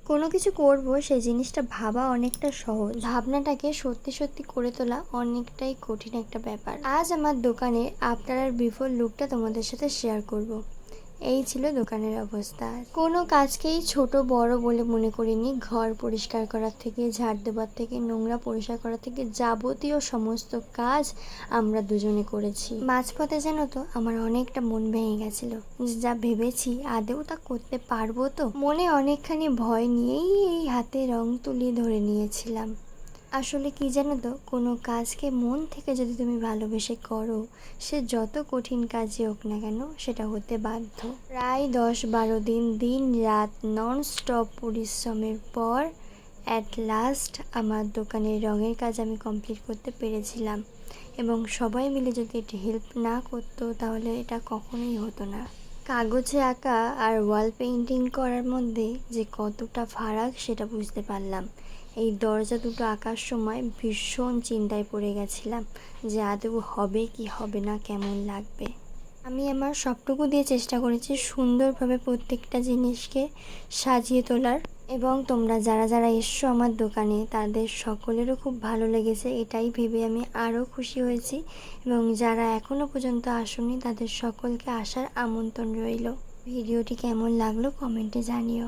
কোনো কিছু করব সেই জিনিসটা ভাবা অনেকটা সহজ, ভাবনাটাকে সত্যি সত্যি করে তোলা অনেকটাই কঠিন একটা ব্যাপার। আজ আমার দোকানে আফটার আর বিফোর লুকটা তোমাদের সাথে শেয়ার করব। এই ছিল দোকানের অবস্থা। কোনো কাজকেই ছোট বড় বলে মনে করিনি। ঘর পরিষ্কার করার থেকে, ঝাড় দেওয়ার থেকে, নোংরা পরিষ্কার করার থেকে যাবতীয় সমস্ত কাজ আমরা দুজনে করেছি। মাঝপথে যেন তো আমার অনেকটা মন ভেঙে গেছিল, যা ভেবেছি আদেও তা করতে পারবো তো। মনে অনেকখানি ভয় নিয়েই এই হাতে রং তুলি ধরে নিয়েছিলাম। আসলে কি জানো তো, কোনো কাজকে মন থেকে যদি তুমি ভালোবেসে করো, সে যত কঠিন কাজই হোক না কেন সেটা হতে বাধ্য। প্রায় 10-12 দিন দিন রাত নন স্টপ পরিশ্রমের পর অ্যাট লাস্ট আমার দোকানের রঙের কাজ আমি কমপ্লিট করতে পেরেছিলাম। এবং সবাই মিলে যদি এটা হেল্প না করতো তাহলে এটা কখনোই হতো না। কাগজে আঁকা আর ওয়াল পেইন্টিং করার মধ্যে যে কতটা ফারাক সেটা বুঝতে পারলাম। এই দরজা দুটো আঁকার সময় ভীষণ চিন্তায় পড়ে গেছিলাম যে আদৌ হবে কি হবে না, কেমন লাগবে। আমি আমার সবটুকু দিয়ে চেষ্টা করেছি সুন্দরভাবে প্রত্যেকটা জিনিসকে সাজিয়ে তোলার। এবং তোমরা যারা যারা এসছো আমার দোকানে তাদের সকলেরও খুব ভালো লেগেছে, এটাই ভেবে আমি আরও খুশি হয়েছি। এবং যারা এখনও পর্যন্ত আসেনি তাদের সকলকে আসার আমন্ত্রণ রইল। ভিডিওটি কেমন লাগলো কমেন্টে জানিও।